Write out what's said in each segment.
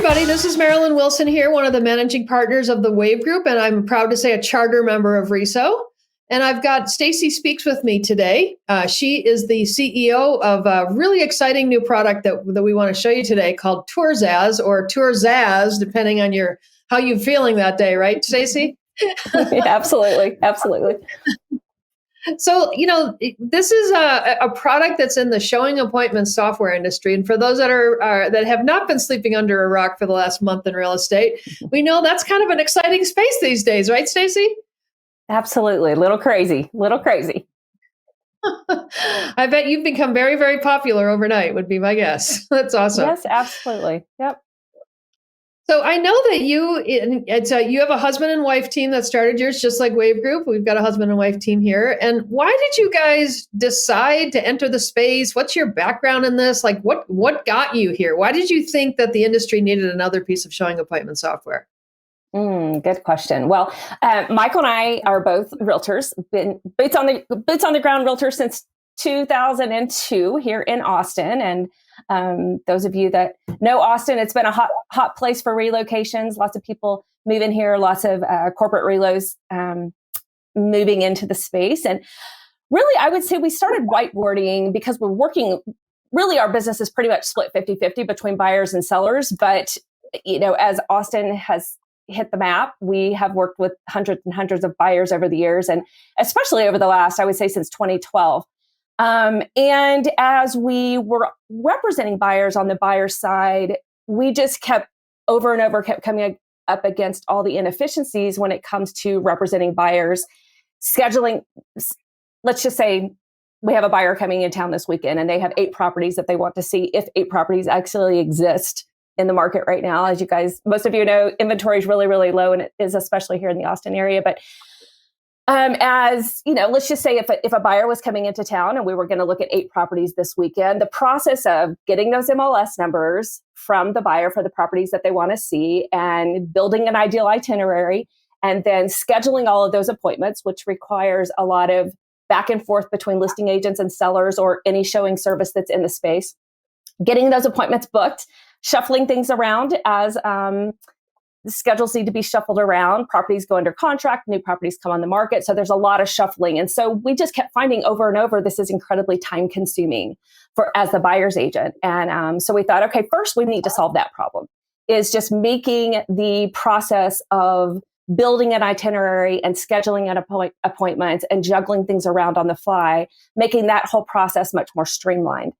everybody. This is Marilyn Wilson here, one of the managing partners of the Wave Group, and I'm proud to say a charter member of RESO. And I've got Stacy Spickes with me today. She is the CEO of a really exciting new product that we want to show you today called TourZazz or TourZazz, depending on how you're feeling that day, right, Stacy? Absolutely. So, this is a product that's in the showing appointment software industry. And for those that that have not been sleeping under a rock for the last month in real estate, we know that's kind of an exciting space these days, right, Stacy? Absolutely. Little crazy. I bet you've become very, very popular overnight, would be my guess. That's awesome. Yes, absolutely. Yep. So I know that you have a husband and wife team that started yours, just like Wave Group. We've got a husband and wife team here. And why did you guys decide to enter the space? What's your background in this? Like, what got you here? Why did you think that the industry needed another piece of showing appointment software? Good question. Well, Michael and I are both realtors, been boots on the ground realtors since 2002 here in Austin. And those of you that know Austin, it's been a hot place for relocations. Lots of people moving here, lots of corporate relos moving into the space. And really, I would say we started whiteboarding because we're working, really our business is pretty much split 50-50 between buyers and sellers. But, as Austin has hit the map, we have worked with hundreds and hundreds of buyers over the years, and especially over the last, I would say, since 2012. And as we were representing buyers on the buyer side, we just kept coming up against all the inefficiencies when it comes to representing buyers. Scheduling, let's just say we have a buyer coming in town this weekend and they have 8 properties that they want to see, if 8 properties actually exist in the market right now. As you guys, most of you know, inventory is really, really low, and it is especially here in the Austin area. But let's just say if a buyer was coming into town and we were going to look at 8 properties this weekend, the process of getting those MLS numbers from the buyer for the properties that they want to see and building an ideal itinerary and then scheduling all of those appointments, which requires a lot of back and forth between listing agents and sellers or any showing service that's in the space, getting those appointments booked, shuffling things around as the schedules need to be shuffled around. Properties go under contract, new properties come on the market. So there's a lot of shuffling. And so we just kept finding over and over, this is incredibly time consuming as the buyer's agent. And so we thought, okay, first we need to solve that problem, is just making the process of building an itinerary and scheduling an appointments and juggling things around on the fly, making that whole process much more streamlined.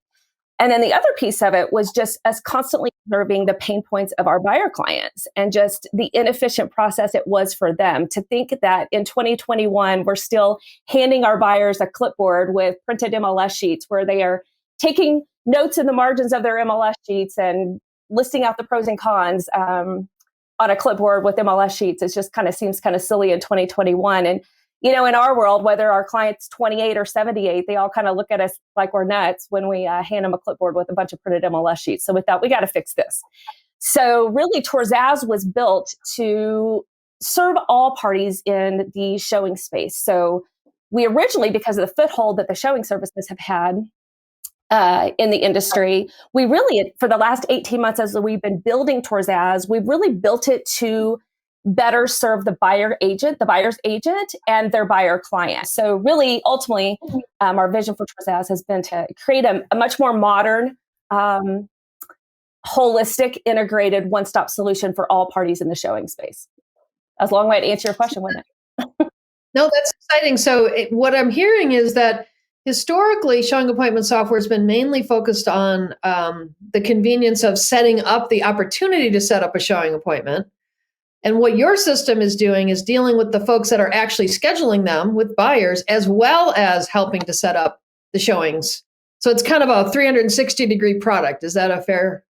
And then the other piece of it was just us constantly observing the pain points of our buyer clients and just the inefficient process it was for them to think that in 2021, we're still handing our buyers a clipboard with printed MLS sheets where they are taking notes in the margins of their MLS sheets and listing out the pros and cons on a clipboard with MLS sheets. It just seems kind of silly in 2021. And in our world, whether our client's 28 or 78, they all kind of look at us like we're nuts when we hand them a clipboard with a bunch of printed MLS sheets. So we thought, we got to fix this. So really, TourZazz was built to serve all parties in the showing space. So we originally, because of the foothold that the showing services have had in the industry, we really, for the last 18 months as we've been building TourZazz, we've really built it to better serve the buyer's agent and their buyer client. So really, ultimately, our vision for TourZazz has been to create a much more modern, holistic, integrated, one-stop solution for all parties in the showing space. That was a long way to answer your question, wasn't it? No, that's exciting. So what I'm hearing is that historically, showing appointment software has been mainly focused on the convenience of setting up the opportunity to set up a showing appointment. And what your system is doing is dealing with the folks that are actually scheduling them with buyers, as well as helping to set up the showings. So it's kind of a 360-degree product. Is that a fair?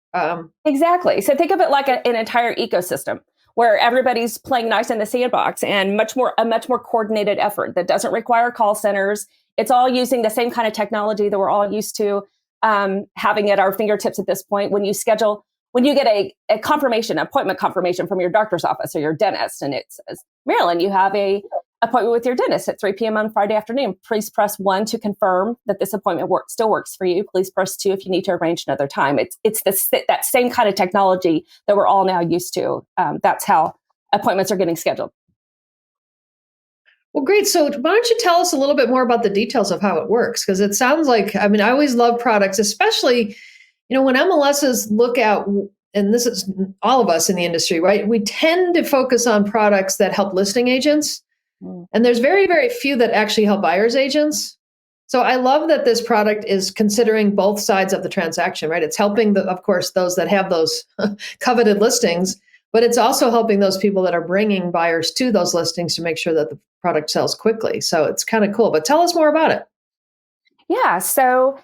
Exactly. So think of it like an entire ecosystem where everybody's playing nice in the sandbox, and a much more coordinated effort that doesn't require call centers. It's all using the same kind of technology that we're all used to having at our fingertips at this point. When you get a appointment confirmation from your doctor's office or your dentist, and it says, Marilyn, you have a appointment with your dentist at 3 p.m. on Friday afternoon. Please press 1 to confirm that this appointment still works for you. Please press 2 if you need to arrange another time. It's that same kind of technology that we're all now used to. That's how appointments are getting scheduled. Well, great. So why don't you tell us a little bit more about the details of how it works? Because it sounds like, I mean, I always love products, especially, when MLSs look at, and this is all of us in the industry, right? We tend to focus on products that help listing agents. And there's very, very few that actually help buyer's agents. So I love that this product is considering both sides of the transaction, right? It's helping, of course, those that have those coveted listings, but it's also helping those people that are bringing buyers to those listings to make sure that the product sells quickly. So it's kind of cool. But tell us more about it. Yeah. So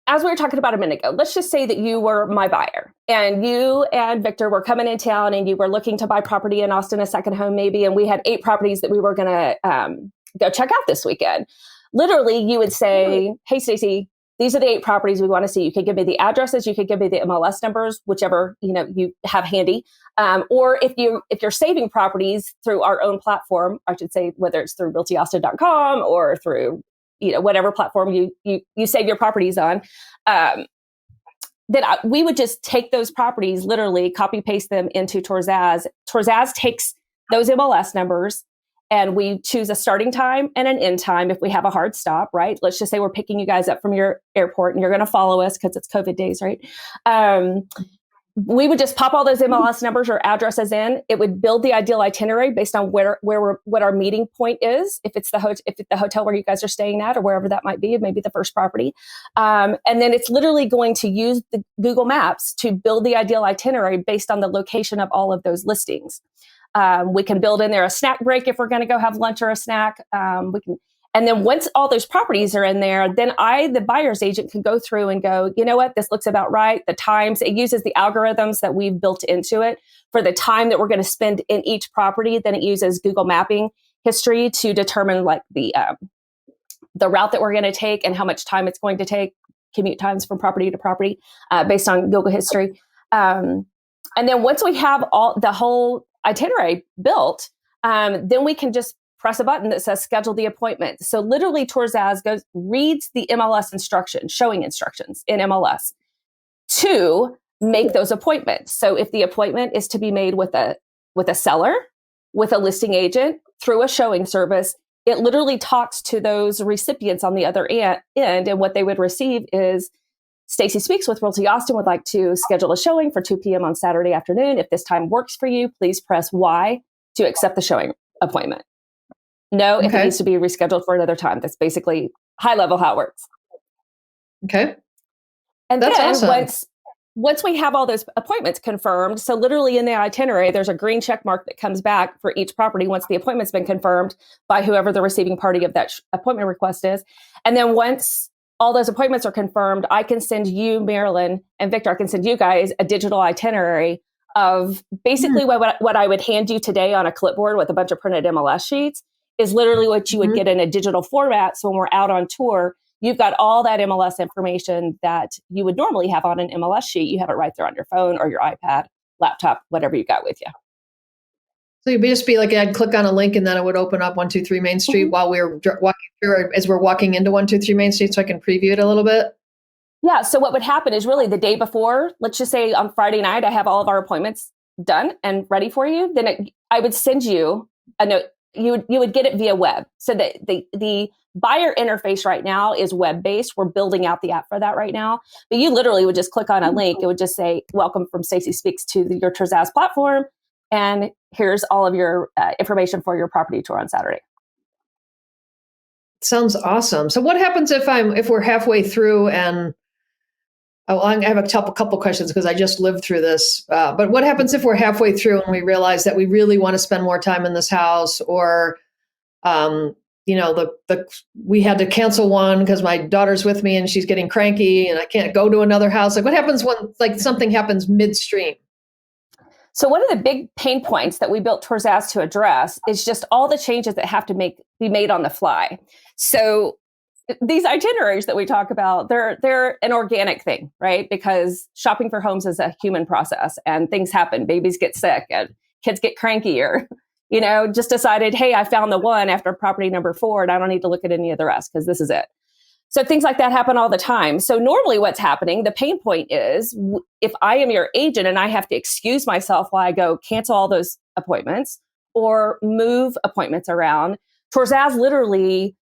as we were talking about a minute ago, let's just say that you were my buyer and you and Victor were coming in town and you were looking to buy property in Austin, a second home maybe, and we had 8 properties that we were going to go check out this weekend. Literally, you would say, hey, Stacy, these are the 8 properties we want to see. You could give me the addresses, you could give me the MLS numbers, whichever you have handy. Or if you're saving properties through our own platform, I should say, whether it's through realtyaustin.com or through whatever platform you save your properties on, then we would just take those properties, literally copy paste them into TourZazz. TourZazz takes those MLS numbers and we choose a starting time and an end time if we have a hard stop, right? Let's just say we're picking you guys up from your airport and you're going to follow us because it's COVID days, right? We would just pop all those MLS numbers or addresses in. It would build the ideal itinerary based on what our meeting point is. If it's the hotel where you guys are staying at, or wherever that might be, maybe the first property. And then it's literally going to use the Google Maps to build the ideal itinerary based on the location of all of those listings. We can build in there a snack break if we're going to go have lunch or a snack. And then once all those properties are in there, then the buyer's agent, can go through and go, you know what, this looks about right. The times, it uses the algorithms that we've built into it for the time that we're going to spend in each property. Then it uses Google mapping history to determine like the route that we're going to take and how much time it's going to take, commute times from property to property based on Google history. And then once we have the whole itinerary built, then we can just press a button that says schedule the appointment. So literally TourZazz reads the MLS showing instructions in MLS to make those appointments. So if the appointment is to be made with a seller, with a listing agent, through a showing service, it literally talks to those recipients on the other end. And what they would receive is, Stacy Spickes with Realty Austin would like to schedule a showing for 2 p.m. on Saturday afternoon. If this time works for you, please press Y to accept the showing appointment. No, if it needs to be rescheduled for another time. That's basically high level how it works. Okay. And that's then awesome. once we have all those appointments confirmed, so literally in the itinerary, there's a green check mark that comes back for each property once the appointment's been confirmed by whoever the receiving party of that appointment request is. And then once all those appointments are confirmed, I can send you, Marilyn, and Victor, I can send you guys a digital itinerary of basically what I would hand you today on a clipboard with a bunch of printed MLS sheets is literally what you would get in a digital format. So when we're out on tour, you've got all that MLS information that you would normally have on an MLS sheet. You have it right there on your phone or your iPad, laptop, whatever you got with you. So you'd just be like, I'd click on a link and then it would open up 123 Main Street while we were walking through, as we're walking into 123 Main Street, so I can preview it a little bit. Yeah. So what would happen is really the day before, let's just say on Friday night, I have all of our appointments done and ready for you. Then I would send you a note. You would get it via web. So the buyer interface right now is web-based. We're building out the app for that right now. But you literally would just click on a link. It would just say, welcome from Stacy Spickes to your TourZazz platform. And here's all of your information for your property tour on Saturday. Sounds awesome. So what happens if we're halfway through and I have a couple questions because I just lived through this. But what happens if we're halfway through and we realize that we really want to spend more time in this house, or, we had to cancel one because my daughter's with me and she's getting cranky and I can't go to another house. Like, what happens when something happens midstream? So one of the big pain points that we built TourZazz to address is just all the changes that have to be made on the fly. So these itineraries that we talk about, they're an organic thing, right? Because shopping for homes is a human process and things happen. Babies get sick and kids get cranky, or just decided, hey, I found the one after property number 4 and I don't need to look at any of the rest because this is it. So things like that happen all the time. So normally what's happening, the pain point is if I am your agent and I have to excuse myself while I go cancel all those appointments or move appointments around, TourZazz literally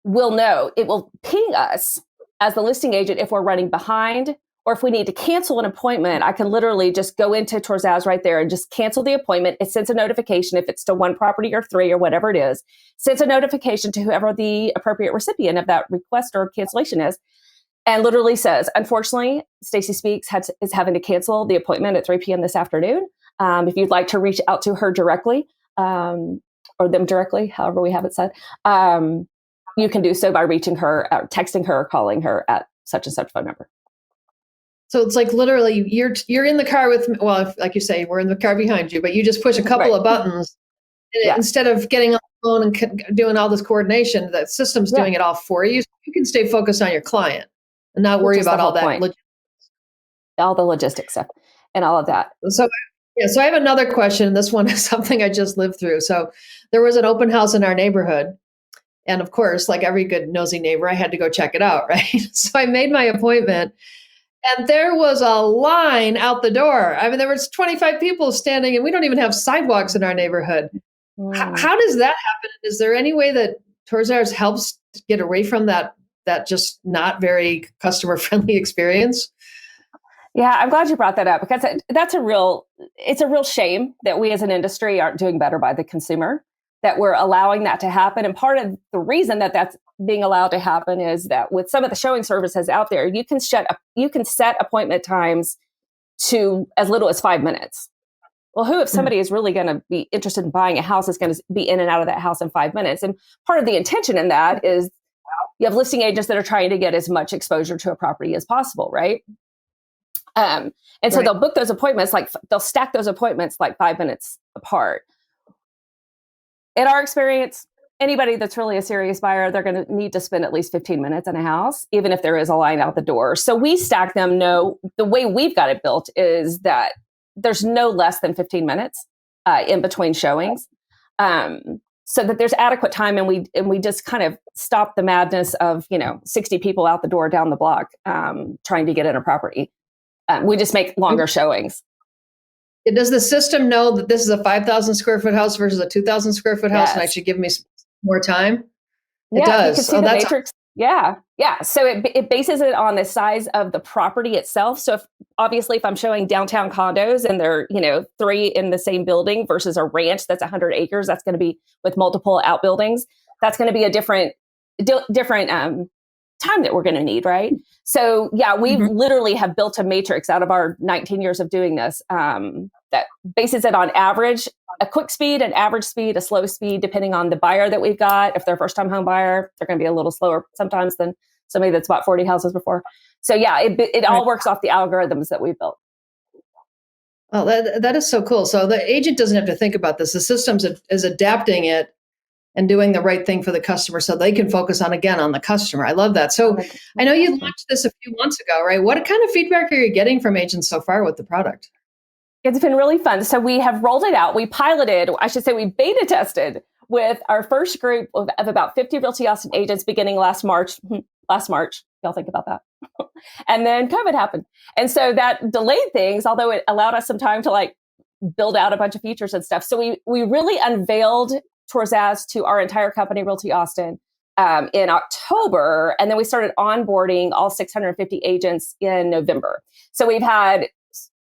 will know. It will ping us as the listing agent if we're running behind or if we need to cancel an appointment. I can literally just go into TourZazz right there and just cancel the appointment. It sends a notification if it's to 1 property or 3 or whatever it is, sends a notification to whoever the appropriate recipient of that request or cancellation is, and literally says, unfortunately, Stacy Spickes is having to cancel the appointment at 3 p.m. this afternoon. If you'd like to reach out to her directly, or them directly, however we have it said, you can do so by reaching her, texting her, or calling her at such and such phone number. So it's like literally you're in the car with, well, like you say, we're in the car behind you, but you just push a couple of buttons and instead of getting on the phone and doing all this coordination, the system's doing it all for you. So you can stay focused on your client and not worry about all that. All the logistics stuff and all of that. So I have another question. This one is something I just lived through. So there was an open house in our neighborhood. And of course, like every good nosy neighbor, I had to go check it out, right? So I made my appointment. And there was a line out the door. I mean, there was 25 people standing, and we don't even have sidewalks in our neighborhood. How does that happen? Is there any way that TourZazz helps get away from that just not very customer-friendly experience? Yeah, I'm glad you brought that up because it's a real shame that we as an industry aren't doing better by the consumer, that we're allowing that to happen. And part of the reason that that's being allowed to happen is that with some of the showing services out there, you can set appointment times to as little as 5 minutes. Well, if somebody is really going to be interested in buying a house, is going to be in and out of that house in 5 minutes. And part of the intention in that is you have listing agents that are trying to get as much exposure to a property as possible, right? And so they'll book those appointments, they'll stack those appointments like 5 minutes apart. In our experience, anybody that's really a serious buyer, they're going to need to spend at least 15 minutes in a house, even if there is a line out the door. So we stack them. No, the way we've got it built is that there's no less than 15 minutes in between showings, so that there's adequate time, and we just kind of stop the madness of 60 people out the door down the block trying to get in a property. We just make longer showings. Does the system know that this is a 5,000 square foot house versus a 2,000 square foot house and actually give me more time? It does. You can see the matrix. Yeah. So it bases it on the size of the property itself. So if I'm showing downtown condos and they're, 3 in the same building versus a ranch that's 100 acres, that's going to be with multiple outbuildings. That's going to be a different time that we're going to need, right? So we literally have built a matrix out of our 19 years of doing this that bases it on average, a quick speed, an average speed, a slow speed, depending on the buyer that we've got. If they're a first-time home buyer, they're going to be a little slower sometimes than somebody that's bought 40 houses before. So it all works off the algorithms that we've built. Oh, that is so cool. So the agent doesn't have to think about this. The system is adapting it and doing the right thing for the customer so they can focus on the customer. I love that. So I know you launched this a few months ago, right? What kind of feedback are you getting from agents so far with the product? It's been really fun. So we have rolled it out. We we beta tested with our first group of about 50 Realty Austin agents beginning last March. Y'all think about that. And then COVID happened. And so that delayed things, although it allowed us some time to build out a bunch of features and stuff. So we really unveiled TourZazz to our entire company, Realty Austin, in October. And then we started onboarding all 650 agents in November. So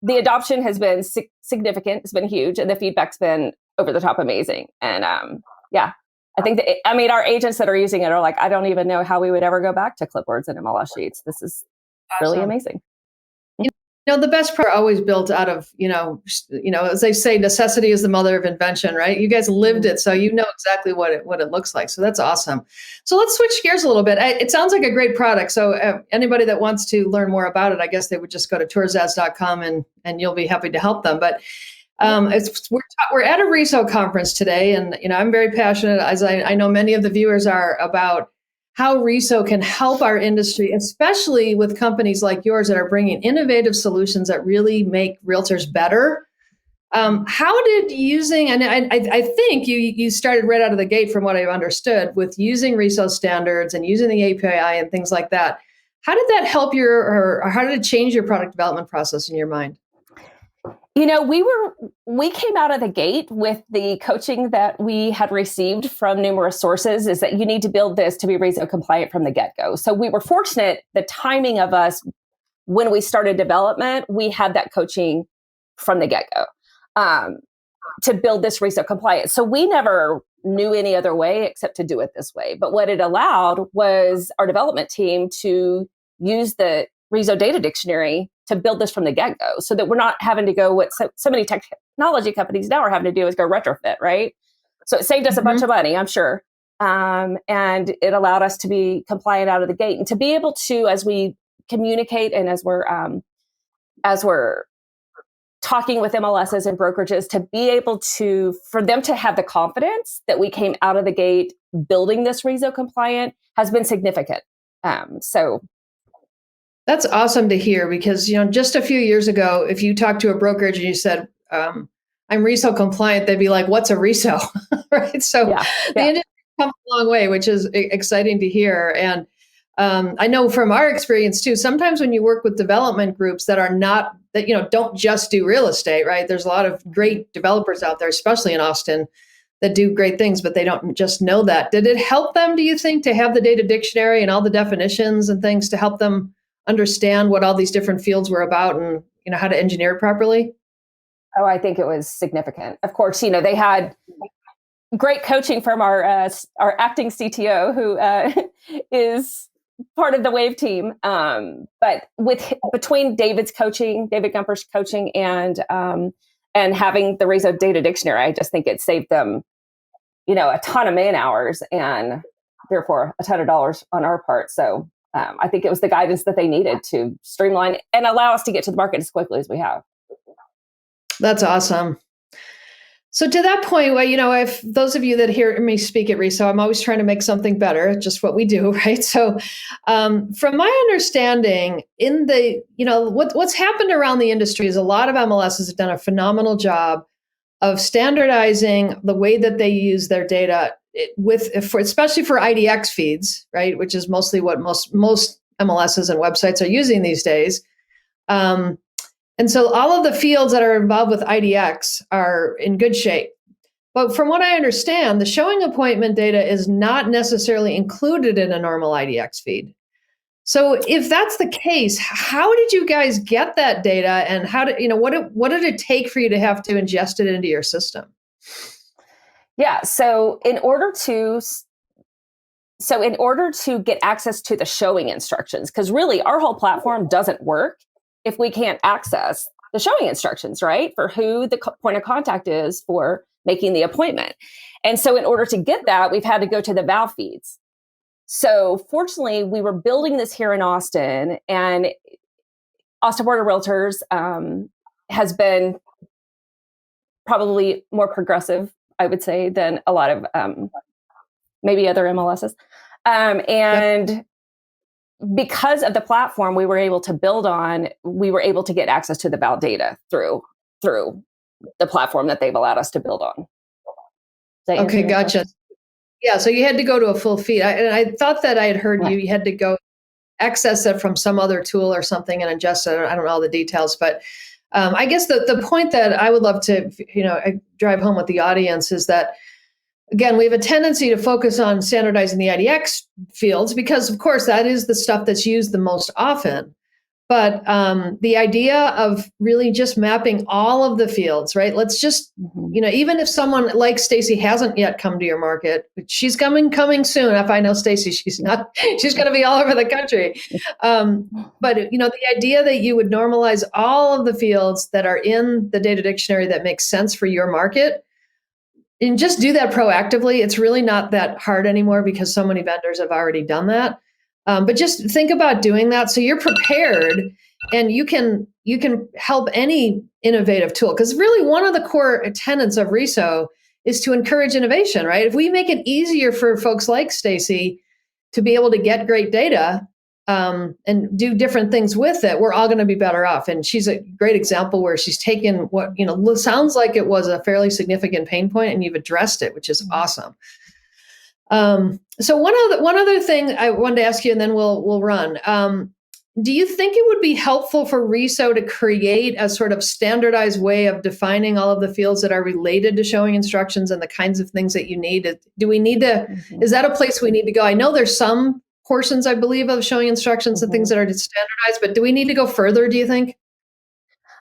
the adoption has been significant. It's been huge. And the feedback's been over the top amazing. And I think our agents that are using it are like, I don't even know how we would ever go back to clipboards and MLS sheets. This is really amazing. The best part are always built out of, as they say, necessity is the mother of invention, right? You guys lived it, so you know exactly what it looks like. So that's awesome. So let's switch gears a little bit. It sounds like a great product. So anybody that wants to learn more about it, I guess they would just go to TourZazz.com and you'll be happy to help them. But we're at a RESO conference today, and I'm very passionate, as I know many of the viewers are, about how RESO can help our industry, especially with companies like yours that are bringing innovative solutions that really make realtors better. How did using, and I think you started right out of the gate from what I've understood with using RESO standards and using the API and things like that. How did that help or how did it change your product development process in your mind? We came out of the gate with the coaching that we had received from numerous sources is that you need to build this to be RESO compliant from the get-go. So we were fortunate, the timing of us when we started development, we had that coaching from the get-go to build this RESO compliant. So we never knew any other way except to do it this way. But what it allowed was our development team to use the RESO data dictionary to build this from the get-go so that we're not having to go what so many technology companies now are having to do is go retrofit, right? So it saved us a bunch of money, I'm sure. And it allowed us to be compliant out of the gate and to be able to, as we communicate and as we're talking with MLSs and brokerages, to be able to, for them to have the confidence that we came out of the gate building this RESO compliant has been significant. So that's awesome to hear because, just a few years ago, if you talked to a brokerage and you said, I'm RESO compliant, they'd be like, what's a RESO? Right. So the industry has come a long way, which is exciting to hear. And I know from our experience too, sometimes when you work with development groups that are not, that, don't just do real estate, right? There's a lot of great developers out there, especially in Austin, that do great things, but they don't just know that. Did it help them, do you think, to have the data dictionary and all the definitions and things to help them understand what all these different fields were about and, how to engineer it properly? Oh, I think it was significant. Of course, they had great coaching from our acting CTO, who is part of the Wave team. But between David Gumper's coaching and having the RESO data dictionary, I just think it saved them, a ton of man hours and therefore a ton of dollars on our part. So I think it was the guidance that they needed to streamline and allow us to get to the market as quickly as we have. That's awesome. So to that point, if those of you that hear me speak at RESO, I'm always trying to make something better, just what we do, right? So from my understanding, in the, what's happened around the industry is a lot of MLSs have done a phenomenal job of standardizing the way that they use their data especially for IDX feeds, right? Which is mostly what most MLSs and websites are using these days. And so all of the fields that are involved with IDX are in good shape. But from what I understand, the showing appointment data is not necessarily included in a normal IDX feed. So if that's the case, how did you guys get that data and what did it take for you to have to ingest it into your system? Yeah. So in order to get access to the showing instructions, because really our whole platform doesn't work if we can't access the showing instructions, right? For who the point of contact is for making the appointment. And so in order to get that, we've had to go to the Val feeds. So fortunately, we were building this here in Austin, and Austin Board of Realtors has been probably more progressive, I would say, than a lot of maybe other MLSs. And because of the platform we were able to build on, we were able to get access to the Val data through the platform that they've allowed us to build on. Okay, gotcha. Yeah, so you had to go to a full feed. I thought that I had heard you had to go access it from some other tool or something and ingest it. I don't know all the details, but I guess the point that I would love to, drive home with the audience is that, again, we have a tendency to focus on standardizing the IDX fields because, of course, that is the stuff that's used the most often. But the idea of really just mapping all of the fields, right? Let's just, even if someone like Stacy hasn't yet come to your market, she's coming soon. If I know Stacy, she's not, she's going to be all over the country. But, the idea that you would normalize all of the fields that are in the data dictionary that makes sense for your market, and just do that proactively. It's really not that hard anymore because so many vendors have already done that. But just think about doing that so you're prepared and you can help any innovative tool. Because really one of the core tenets of RESO is to encourage innovation, right? If we make it easier for folks like Stacy to be able to get great data, and do different things with it, we're all going to be better off. And she's a great example where she's taken what, sounds like it was a fairly significant pain point and you've addressed it, which is awesome. So one other thing I wanted to ask you, and then we'll run. Do you think it would be helpful for RESO to create a sort of standardized way of defining all of the fields that are related to showing instructions and the kinds of things that you need? Do we need to, is that a place we need to go? I know there's some portions, I believe, of showing instructions and things that are standardized, but do we need to go further, do you think?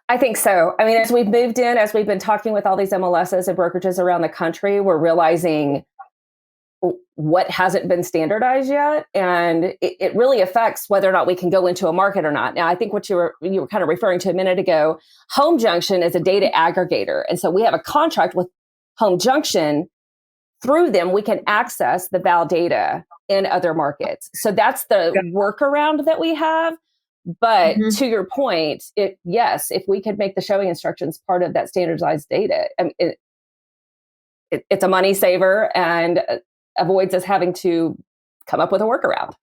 I think so. I mean, as we've moved in, as we've been talking with all these MLSs and brokerages around the country, we're realizing what hasn't been standardized yet. And it really affects whether or not we can go into a market or not. Now, I think what you were kind of referring to a minute ago, Home Junction is a data aggregator. And so we have a contract with Home Junction. Through them, we can access the val data in other markets. So that's the workaround that we have. But to your point, yes, if we could make the showing instructions part of that standardized data, I mean, it's a money saver and avoids us having to come up with a workaround.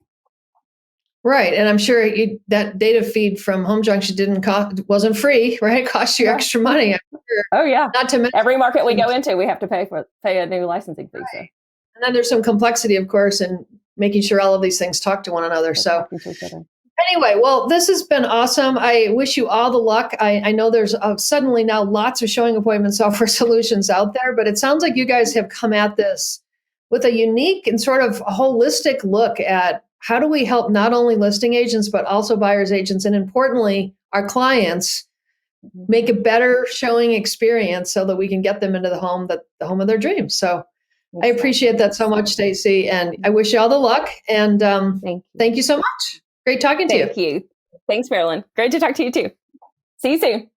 Right. And I'm sure that data feed from Home Junction wasn't free, right? It cost you extra money. Sure. Oh, yeah. Not to mention every market we go into, we have to pay a new licensing fee. So. And then there's some complexity, of course, in making sure all of these things talk to one another. So anyway, well, this has been awesome. I wish you all the luck. I know there's suddenly now lots of showing appointment software solutions out there, but it sounds like you guys have come at this with a unique and sort of holistic look at how do we help not only listing agents, but also buyers agents, and importantly, our clients make a better showing experience so that we can get them into the home of their dreams. So I appreciate that so much, Stacy, and I wish you all the luck. And thank you so much. Great talking to you. Thank you. Thanks, Marilyn. Great to talk to you too. See you soon.